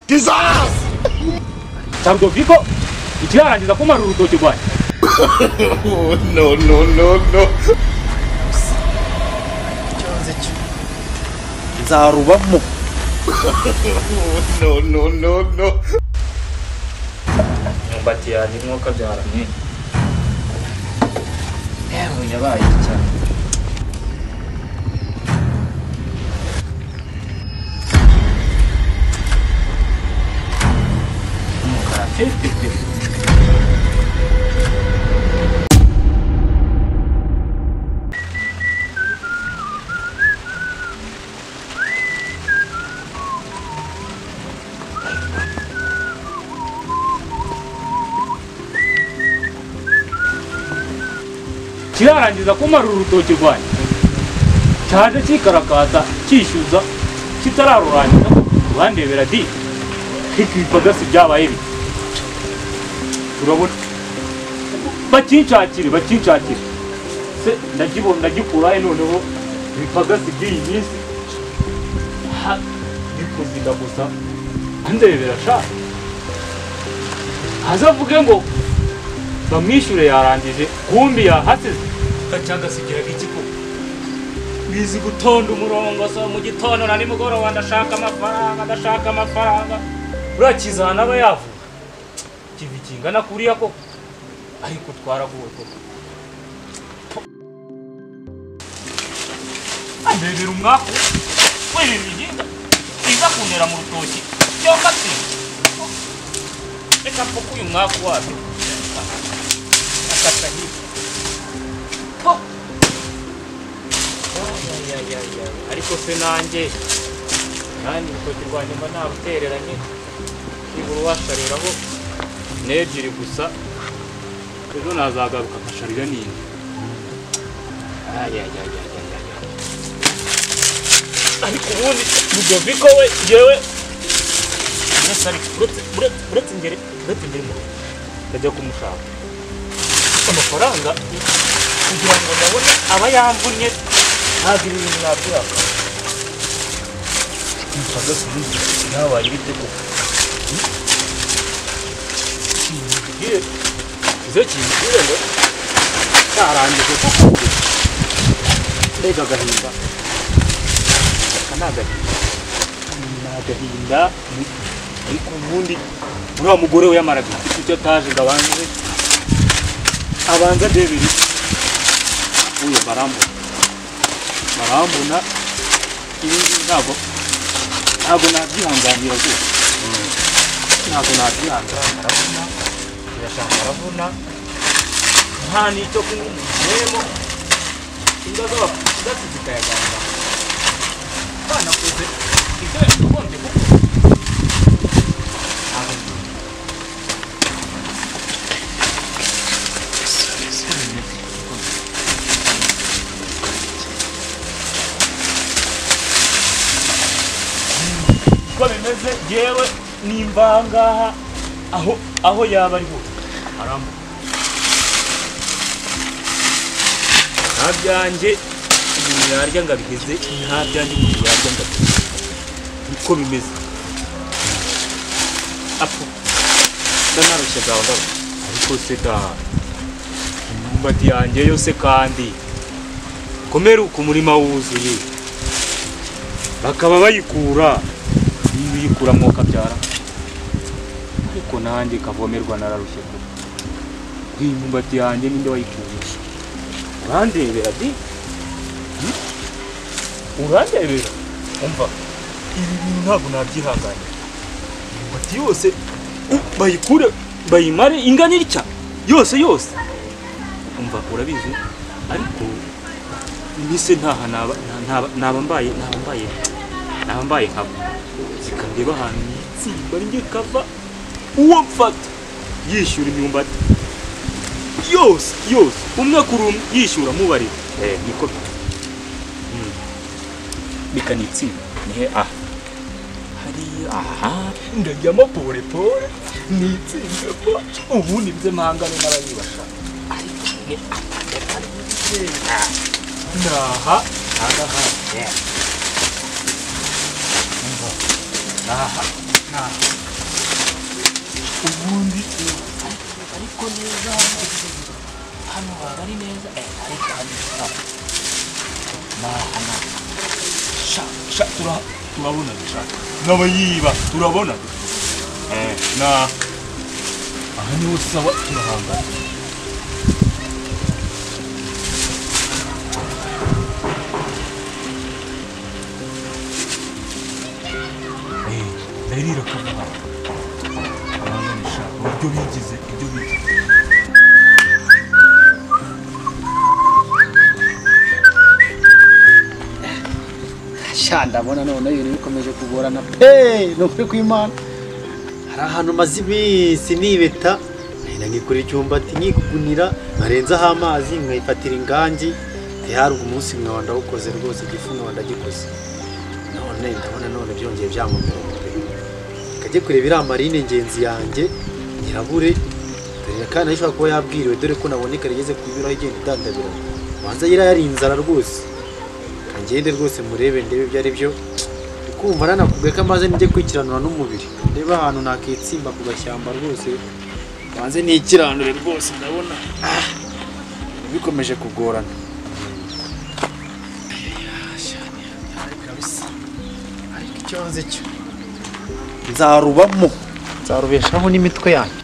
Jesus! Ludovico, ikirangiza kumara urutoki rwanyu. No. Nzarubamo. No. Mbati yaje nkoka byaramye. Yewe yabaye cyane. Kirarangiza kumara urutoki rwanyu. Cyaje kikarakaza kishyuza kitararurangiza bandebera di kikipagasi byabaye bi. Urabona bakincakire se ndagikura noneho bipagasi by'iyi minsi ha bikuzida gusa andebera sha azavuge ngo bamwishure yarangije kumbi yahasize kacagasigira ikiko bizi gutonda umurongo so mu gitondo na nimugoroba ndashaka amafaranga urakizana aba yavuga kivi kingana kuriya ko ariko twaraguwe ko ambebera umwaku wewe biginga iza kunera mu rutoki cyo kati reka poko uyu mwaku wapi akata hivi ariko se nanjye nani urutoki rwanjye mba narutereranye nibura washariraho n'ebyiri gusa ejo nazagaruka nkasharira nini ariko ubundi Ludovico we yewe uretse ngere mu rugo ndajya kumushaka amafaranga kugira ngo ndabone aba yamvunye ntabwo ibintu nabyaka mpaga subiza nabaye ibitego izo kintu ngo cyarangije kuko mbega agahinda nagahinda ariko ubundi uriya mugore we yamaraga icyo ataje ngo abanza debiri uyu barambona ibindi ntabwo nabyihanganira rwose ntabwo nabyihanganira arabona nta n'icyo kunywa umujemo imbwa z'abakuzi zikayaganira banakoze ibyo yagombye gukora uko bimeze yewe nimbangaha aho yaba ari hose aramba nta byanjye umuntu yarya ngo abigeze nta byanjye umuntu yarya ngo abigeze niko bimeze apfa ndanarushye gaho ariko se da imyumbati yanjye yose kandi komera uko umurima wuzuye bakaba bayikura biyikura mu kabyara ariko nanjye kavomerwa nararushye ko imyumbati yanjye ninde wayikuye urandebera di urandebera umva ibi bintu ntabwo nabyihanganye imyumbati yose bayikure bayimare ingana itya yose umva urabizi ariko imise ntaha naba mbaye nkabo zikandeba ahantu nitsimba njye kava uwo mfata yishyura imyumbati yose umwe kuri umwe yishyura mubarira niko bikanitsimba nihe hariya ndajyamo pore nitsimba ubundi bye mpangane n'abayibasha ariko ni naha aha ubundi ariko neza hano hari neza ariko hano hano turabona n'abayiba turabona na aha niho sawa turahangana rero kavuga abanganisha ibyo bigize ndabona none ibintu bikomeje kugorana pe no kuri kw'Imana hari ahantu maze iminsi nibeta nangikora icyumbati nkikugunira nkarenzaho amazi nkayifatira ingangi ntiharugwa umunsi mwawe ndawukoze rwose igifungo ndagikoze none ndabona none byongeye byamumera pe kajye kureba iriya marine ngenzi yanjye nyirabure dore kandi ashobora kuba yabwiriwe dore ko naboneka rigeze kunyuraho igenda idandabira banza yari inzara rwose ngende rwose murebe ndebe ibyo ari byo ukumva nanakubwiye ko amaze njye kwikiranura n'umubiri ndeba ahantu nakitsimba ku gashyamba rwose banze nikiranure rwose ndabona bikomeje kugorana ariko icyo nzi cyo nzarubeshaho n'imitwe yanjye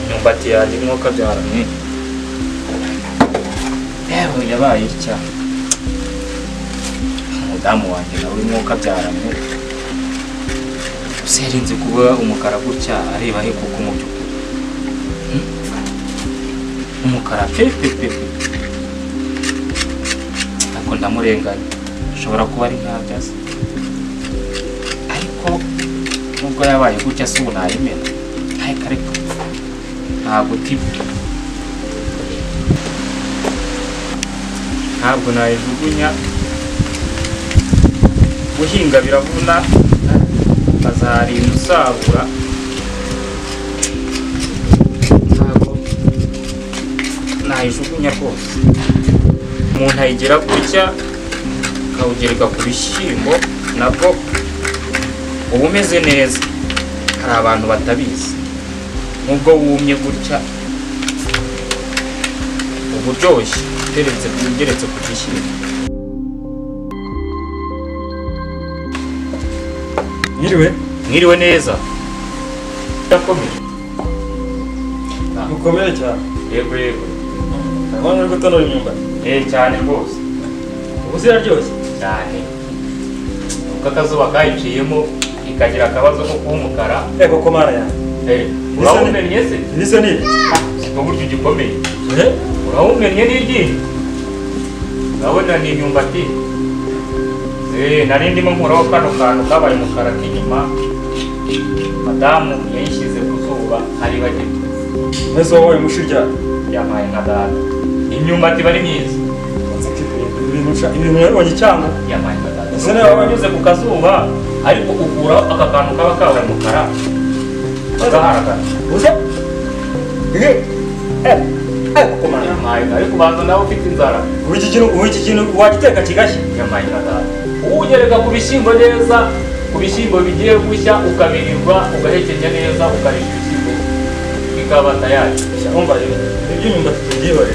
imyumbati yanjye nk'uko byaramye yewe yabaye itya umudamu wanjye nawe nk'uko byaramye userinze kuba umukara gutya areba he kuko mu by'ukuri umukara pepepepe ariko ndamurenganya ashobora kuba ari nkabyaza ariko nubwo yabaye gutya si ubu nayimena ariko ntabwo nayijugunya guhinga biravuna azarinda usarura ntabwo nayijugunya rwose umuntu ayigira gutya akawugereka ku bishyimbo nabwo uba umeze neza hari abantu batabizi nubwo wumye gutya uburyoshye ugeretse ku gishyimbo. Mwiriwe neza. Ndakomeye. Mukomeye cyane. Yego. Ndabona uri gutonora imyumbati. Cyane rwose. Ubu ziraryoshye cyane. Uko akazuba kayiciyemo ikagira akabazo ko kuba umukara. Koko mara yanjye. Urabumennye se? Bisa n'ibi. Siko buryo gikomeye. Urabumennye n'iryinyo. Urabona ni imyumbati. Nari ndimo nkuraho kano kantu kabaye umukara k'inyuma. Madamu yayishyize ku zuba hari bagito. Nese wowe mushirya yamaye nka dada. Imyumbati bari myiza. Ibintu yabonye cyangwa yamaye nka dada. Ese nawe wanyuze ku kazuba ariko ukuraho aka kantu kaba kabaye umukara. Agaharagara. Uze? Komana. Yamaye ariko banza nawe ufite inzara. Iki kintu wagiteka kigashya. Yamaye nka dada. Ugereka ku bishyimbo neza, ku bishyimbo bigiye gushya ukabirirwa ugahekenya neza ukarisha ibishyimbo bikaba tayari. Umva rero iby'imyumbati tubyibare.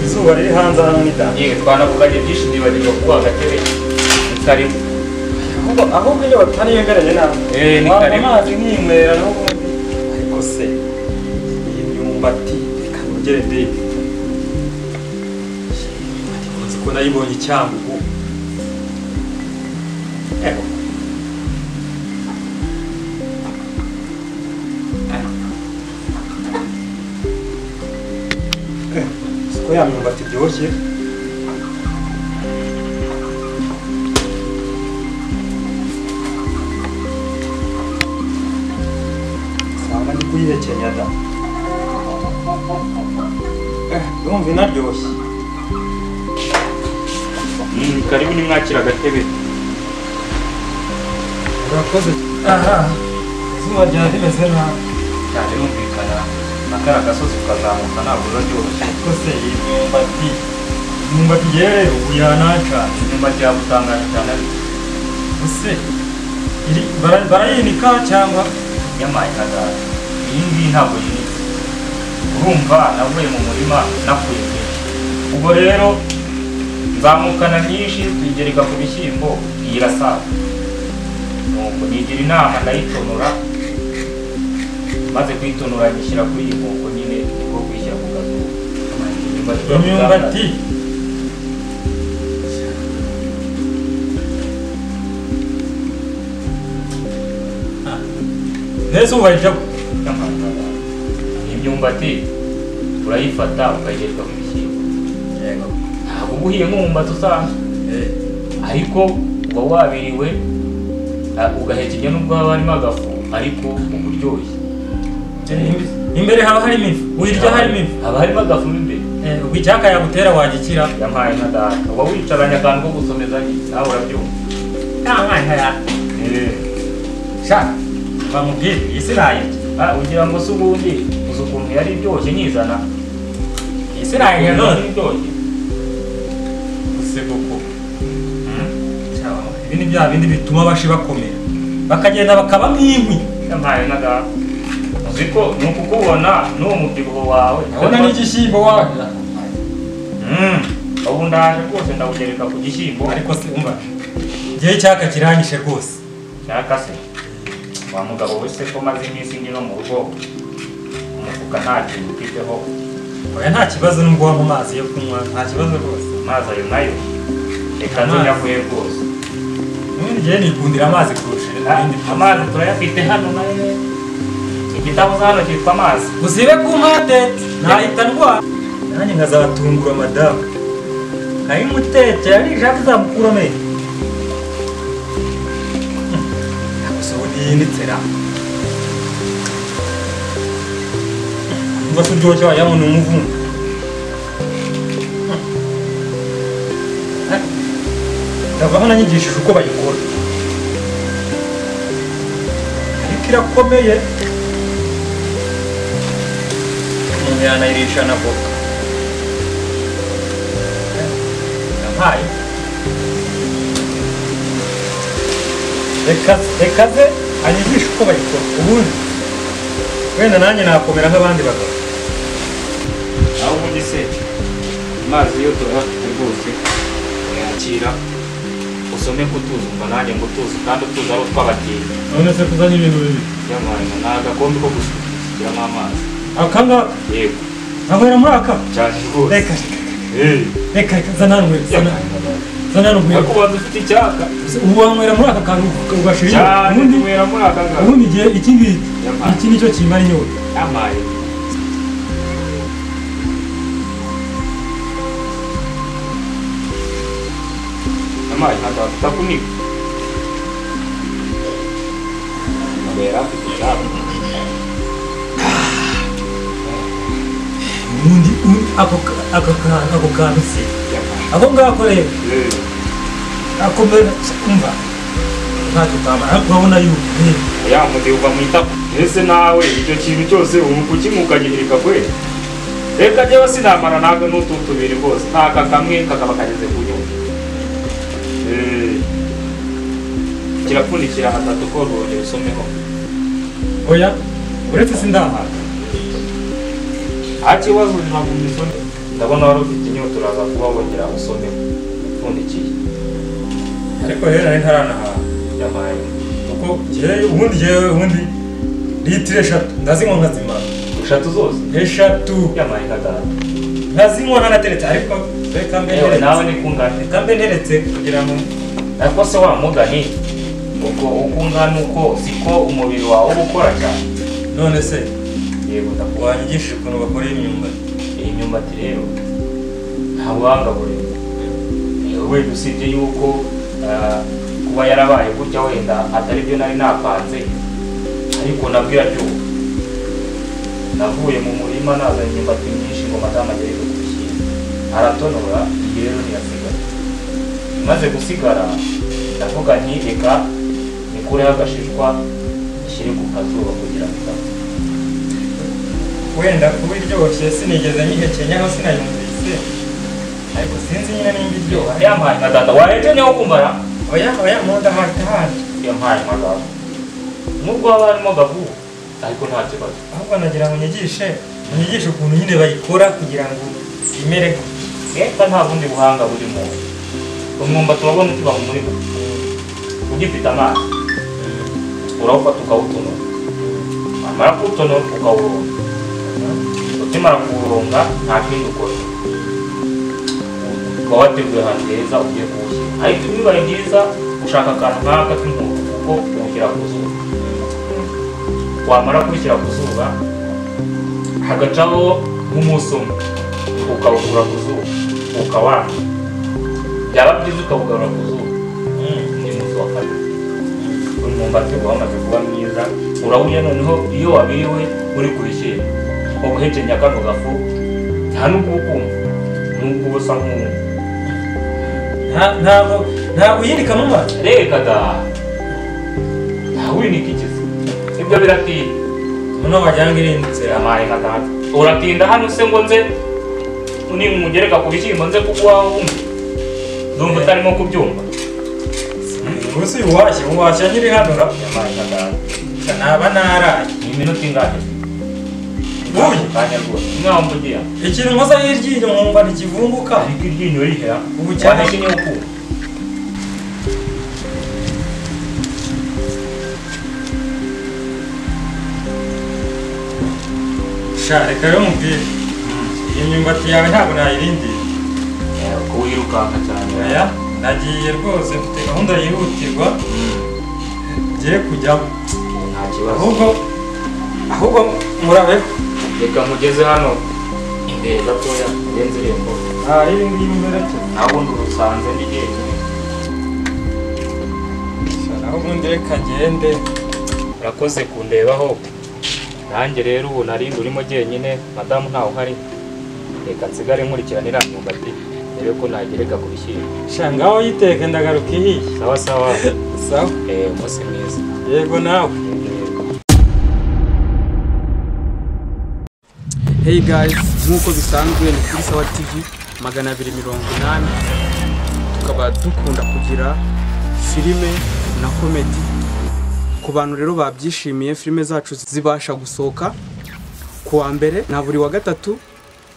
Izuba riri hanze hano n'idamba. Twanavuganye byinshi nibagirwa kuba agatebe karibu. Ahubwo iyo bataniyegeranye nawe. Ni karibu. Amazi nk'inywera n'ubundi. Ariko se iyi myumbati reka nugere mbere. Nzi ko nayibonye Cyangugu. siko ya myumbati iryoshye. Sanga ndi kuyihekenya da. Ndumva inaryoshye. Karibu nimwakira agatebe. Urakoze. Aha. Izuba ryari rimeze nabi. Cyane numvikana nakara gasozi kazamuka ntabwo uraryoshye. Ariko se iyi myumbati rero uyanaca. Imyumbati yabutangaje cyane. Ese barayinika cyangwa Yamaye kadara. Iyi ngiyi ntabwo yinitse. Urumva navuye mu murima nakuye byinshi. Ubwo rero nzamukana myinshi tuyigereka ku bishyimbo irasaga. Nuko nigira inama ndayitonora, maze kuyitonora nyishyira kuri iyi nkoko nyine niko kwishyira ku gazuba. imyumbati neza ubayijyaho. Imyumbati urayifata ukayigereka ku bishyimbo. Ntabwo uba uhiye nk'umwumbati usanzwe, ariko uba wabiriwe ugahekenya n'ubwo haba harimo agafu ariko uba uryoshye. Imbere haba harimo ifu, uyirya harimo ifu, haba harimo agafu imbere. ubwo icyaka yagutera wagikira. Yampaye nka data uba wicaranye akantu ko gusomeza nawe urabyumva. Shaka bamubwire iyi si nayirya. Ugira ngo se ubundi uzi ukuntu yari iryoshye nyizana. Iyi si nayirya none iryoshye use koko. Ibi ni bya bindi bituma bashi bakomera bakagenda bakaba nk'inkwi. Yampaye nka data uzi ko ni ukukubona n'uwo mubyibuho wawe urabona n'igishyimbo wawe. Ubu ndaje rwose ndawugereka ku gishyimbo. Ariko se umva igihe icyaka kiranyishe rwose. Cyaka se wa mugabo wese ko maze iminsi ngi no mu rugo umufuka nta kintu ufiteho. Oya nta kibazo nubwo wampa amazi yo kunywa nta kibazo rwose. Amazi ayo nayo reka ntunyaguye rwose. Ubundi igihe nikundira amazi kurusha ibindi. Amazi turayafite hano nayo. Igitabo hano cyitwa amazi. Uzibe ku mpate nahita ndwara nanjye nkazatungura madamu nkayimuteke yarishaka uzamukura amenyo. Gusa ubu ntiyinitsera umva se uryoshye wagira ni umuvumo. ndavaho nanyigishije uko bayikora ariko irakomeye. Umuntu yanayirisha na voka. Yampaye reka ze anyigisha uko bayikora ubundi wenda nanjye nakomera nk'abandi bagabo. Aho ubundi se amazi yo turayafite rwose uyakira usome ko utuzi umva nanjye ngo utuzi kandi utuzi ari utw'abatinya. None se kuzanye ibintu bibi Yampaye ni agakombe ko gusukiramo amazi. akanga Yego ahera muri aka cyane rwose. reka zana hano Ariko ubanza ufite icyaka. ubu wanywera muri aka kantu ugashira Cyane ubundi unywera muri aka ngaka. ubundi igihe iki ngiki Yampaye. iki nicyo kimara inyota. Yampaye. Yampaye ntabwo utakunika. Ntabwo yari afite icyaka. ubundi ako kantu se Yampaye. ako ngako rero akomera umva ntacyo utamara ariko urabona yuko Ya mugihe uva mu itako. Ese nawe icyo kintu cyose ubu ukimukagihirika kwe. Reka jewe sinamara ntabwo n'utu tubiri rwose. Ntaka kamwe kakaba kageze ku nyuma. Kirapfundikira hatatu ko rwongera usomeho. oya uretse sindahara. Nta kibazo ntabwo mbisome. Ndabona wari ufite inyota uraza kuba wongera usomeho. Upfundikiye. ariko rero nari ntaranahaha Yampaye. kuko ubundi litiro 3 ndazinywa nkazimara. 3 zose. 3 Yampaye kadara. nkazinywa nanateretse ariko reka mbe Ewe nawe ni kungana. reka mbe nteretse kugira ngo Ariko se wa mugani uko ukungana uko siko umubiri wawe uba ukora cyane. none se Yego ndakuba. wanyigishije ukuntu bakora imyumbati. iyi myumbati rero nta buhanga burimo wenda usibye yuko kuba yarabaye gutya wenda atari byo nari napanze ariko nabwo iraryoha navuye mu murima nazanye imyumbati myinshi ngo madamu agere gushyira aratonora iyi rero ntiyasigara imaze gusigara ndavuga nti reka nikureho agashishwa ishyire ku kazuba kugira ngo wenda kuba iryoshye sinigeze nyihekenyaho sinayumvise ariko sinzi nyine nimba iryoha yampaye nka data wahekenyeho kumbara oya mu nda hahandi yampaye nka data nubwo haba harimo gavu ariko nta kibazo ahubwo nagira ngo unyigishe ukuntu nyine bayikora kugira ngo imere reka nta bundi buhanga burimo umwumbati turabona ukiba mu murima ugifite amazi urawufata ukawutonora wamara kuwutonora ukawuronga ukimara kuwuronga nta kindi ukora uba wateguye ahantu heza ugiye kuwushyira ariko iyo bibaye byiza ushaka akantu nk'aka k'inkuba kuko uwushyira ku zuba wamara kuwushyira ku zuba hagacaho nk'umunsi umwe ukawukura ku zuba ukawanga byaba byiza ukawugarura ku zuba ni munsi wa kabiri umwumbati uba wamaze kuba mwiza urawurya noneho iyo wabiriwe uri ku bishyimbo ubuhekenya kano gafu nta n'ubwo ukumva n'ubwo uba usa nk'umuntu ntabwo uyinika mu mazi reka da ntawe winika ikizi ibyo biratinda noneho wagira ngo irindutse yamaye nka data uratinda hano se ngo nze nimugereka ku bishyimbo nze kuguha wumva ndumva utarimo kubyumva gusa uyu washya nyiri hano yamaye nka data naba naraye ni iminota ingahe uyu kanya rwose umwana mvugira ikintu nkoza y'iryinyo nkumva ntikivunguka ariko iryinyo rihera ubu cyane wahekenye ukumva reka rero mubwire iyi myumbati yawe ntabwo nayirindira ko wirukanka cyane oya nagiye rwose mfite gahunda yihutirwa ngiye kujyamo nta kibazo ahubwo murabe reka mugeze hano imbere gatoya urenze irembo iri ngiyi imbere naho ubundi urusanze ndi jyenyine naho ubundi reka ngende urakoze kundebaho nanjye rero ubu narindi urimo jyenyine madamu ntawe uhari reka nsigare nkurikirana iriya myumbati rebe ko nagereka ku bishyimbo ngaho yiteke ndagaruka ihiye sawa sawa sawa umunsi mwiza yego nawe Hey guys, nk'uko bisanzwe ni kuri Sawa TV 280 tukaba dukunda kugira filime na comedy ku bantu rero babyishimiye filime zacu zibasha gusohoka ku wa mbere na buri wa gatatu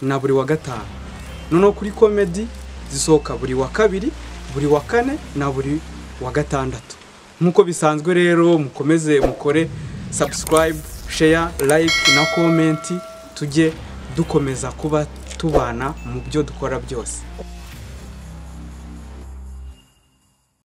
na buri wa gatanu noneho kuri comedy zisohoka buri wa kabiri buri wa kane na buri wa gatandatu nk'uko bisanzwe rero mukomeze mukore subscribe share like na comment tujye dukomeza kuba tubana mu byo dukora byose.